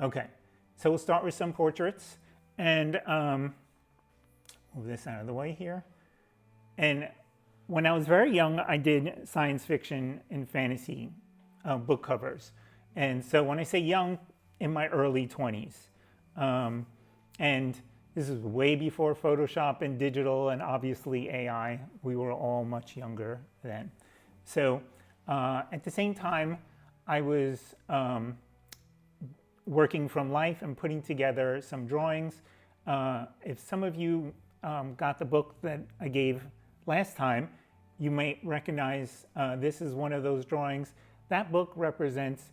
Okay, so we'll start with some portraits, and move this out of the way here. And when I was very young, I did science fiction and fantasy book covers. And so when I say young, in my early 20s. And this is way before Photoshop and digital and obviously AI. We were all much younger then. So at the same time, I was working from life and putting together some drawings. If some of you got the book that I gave last time, you might recognize this is one of those drawings. That book represents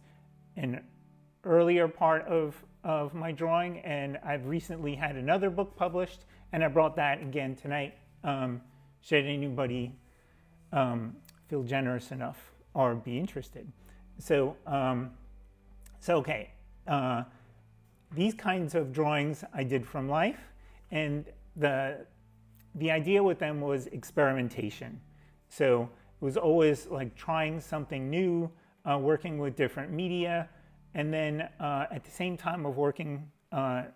an earlier part of my drawing, and I've recently had another book published, and I brought that again tonight. Should anybody feel generous enough or be interested? So, okay, these kinds of drawings I did from life, and the idea with them was experimentation. So it was always like trying something new, working with different media, and then at the same time of working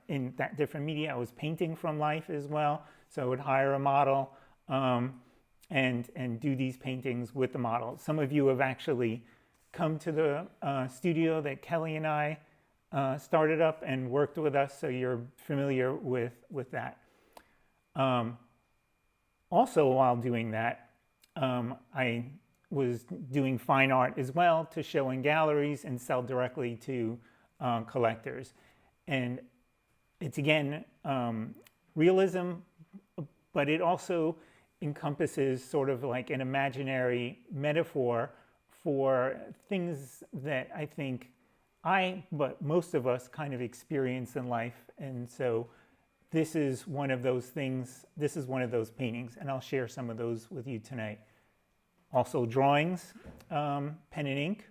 in that different media, I was painting from life as well. So I would hire a model and do these paintings with the model. Some of you have actually come to the studio that Kelly and I started up and worked with us, so you're familiar with that. Also, while doing that, I was doing fine art as well to show in galleries and sell directly to collectors. And it's again realism, but it also encompasses sort of like an imaginary metaphor for things that I think but most of us kind of experience in life. And so this is one of those things, this is one of those paintings, and I'll share some of those with you tonight. Also drawings, pen and ink.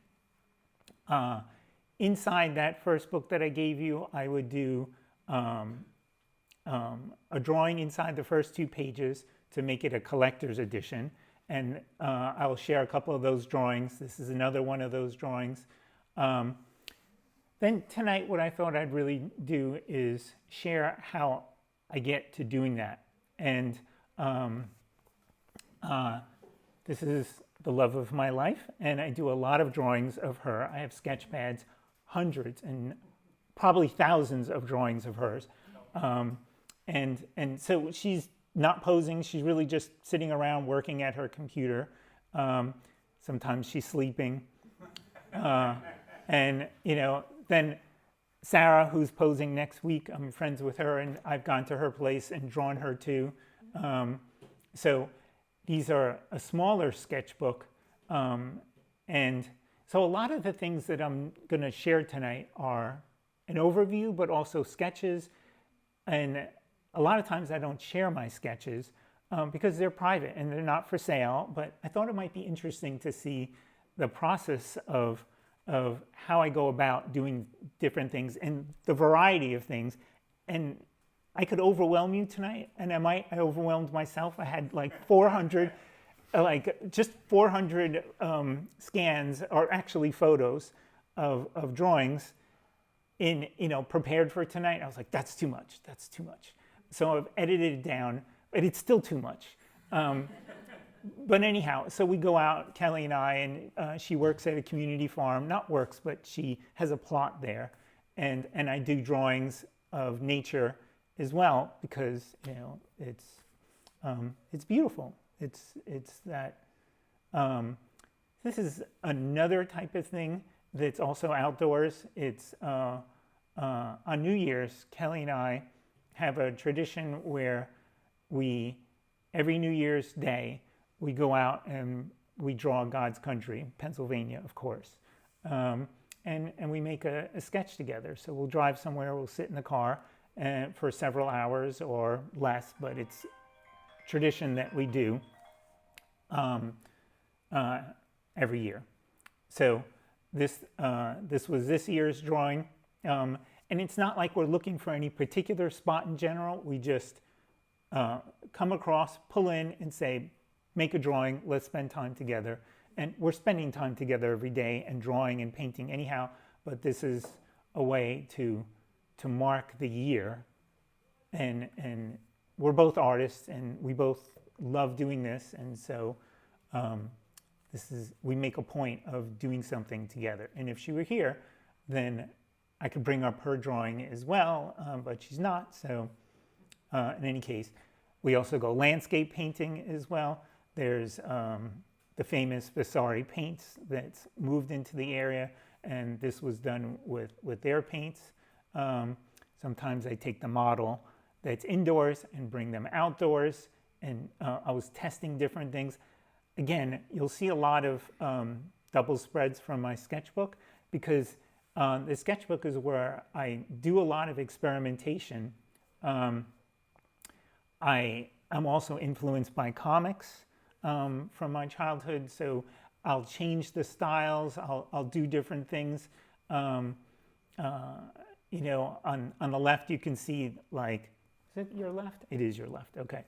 Inside that first book that I gave you, I would do a drawing inside the first 2 pages to make it a collector's edition. And I'll share a couple of those drawings. This is another one of those drawings. Then tonight, what I thought I'd really do is share how I get to doing that. And this is the love of my life, and I do a lot of drawings of her. I have sketch pads, hundreds and probably thousands of drawings of hers. And so she's not posing, she's really just sitting around working at her computer. Sometimes she's sleeping. And, you know, then Sarah, who's posing next week, I'm friends with her, and I've gone to her place and drawn her too. So these are a smaller sketchbook. And so a lot of the things that I'm going to share tonight are an overview, but also sketches. And a lot of times I don't share my sketches because they're private and they're not for sale. But I thought it might be interesting to see the process of how I go about doing different things and the variety of things. And I could overwhelm you tonight, and I overwhelmed myself. I had like 400, just 400 scans, or actually photos of drawings prepared for tonight. I was like, that's too much, that's too much. So I've edited it down, but it's still too much. But anyhow, so we go out, Kelly and I, and she works at a community farm, not works, but she has a plot there. And I do drawings of nature as well, because, you know, it's beautiful. It's that, this is another type of thing that's also outdoors. It's on New Year's, Kelly and I have a tradition where every New Year's Day, we go out and we draw God's country, Pennsylvania, of course. And we make a sketch together. So we'll drive somewhere, we'll sit in the car for several hours or less, but it's tradition that we do every year. So this was this year's drawing. And it's not like we're looking for any particular spot in general. We just come across, pull in and say, make a drawing, let's spend time together. And we're spending time together every day and drawing and painting anyhow, but this is a way to mark the year, and we're both artists and we both love doing this, and so we make a point of doing something together. And if she were here, then I could bring up her drawing as well, but she's not. So in any case, we also go landscape painting as well. There's the famous Vasari paints that's moved into the area, and this was done with their paints. Sometimes I take the model that's indoors and bring them outdoors, and I was testing different things. Again, you'll see a lot of double spreads from my sketchbook, because the sketchbook is where I do a lot of experimentation. I'm also influenced by comics from my childhood, so I'll change the styles, I'll do different things. You know, on the left you can see, like, is it your left? It is your left, okay.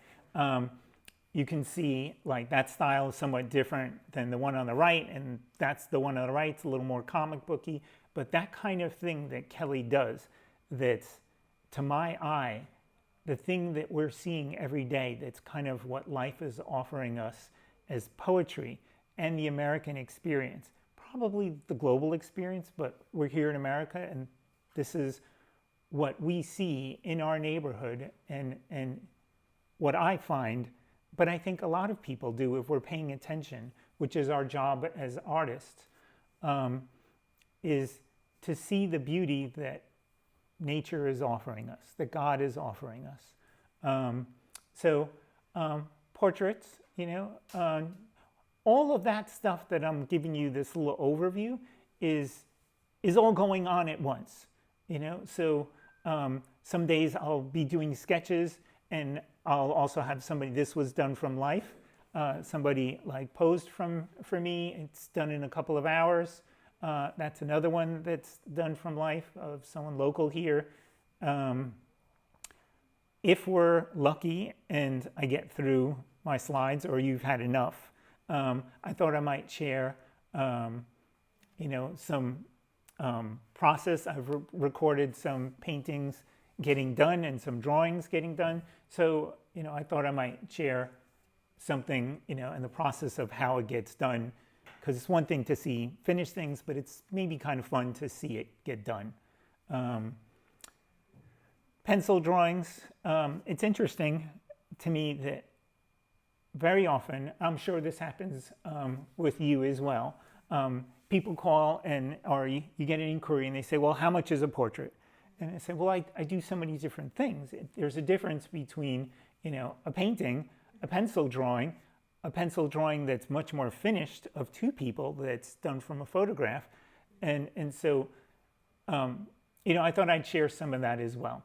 You can see like that style is somewhat different than the one on the right, and that's the one on the right, it's a little more comic booky. But that kind of thing that Kelly does, that's, to my eye, the thing that we're seeing every day, that's kind of what life is offering us as poetry and the American experience, probably the global experience, but we're here in America, and this is what we see in our neighborhood, and what I find, but I think a lot of people do if we're paying attention, which is our job as artists, is to see the beauty that nature is offering us, that God is offering us. Portraits, you know, all of that stuff that I'm giving you this little overview is all going on at once, you know. So some days I'll be doing sketches, and I'll also have somebody, this was done from life, somebody like posed for me, it's done in a couple of hours. That's another one that's done from life of someone local here. If we're lucky and I get through my slides, or you've had enough, I thought I might share, you know, some process. I've recorded some paintings getting done and some drawings getting done. So, you know, I thought I might share something, you know, in the process of how it gets done, because it's one thing to see finished things, but it's maybe kind of fun to see it get done. Pencil drawings, it's interesting to me that very often, I'm sure this happens with you as well, people call or you get an inquiry and they say, well, how much is a portrait? And I say, well, I do so many different things. There's a difference between, you know, a painting, a pencil drawing that's much more finished of two people that's done from a photograph. And so, you know, I thought I'd share some of that as well.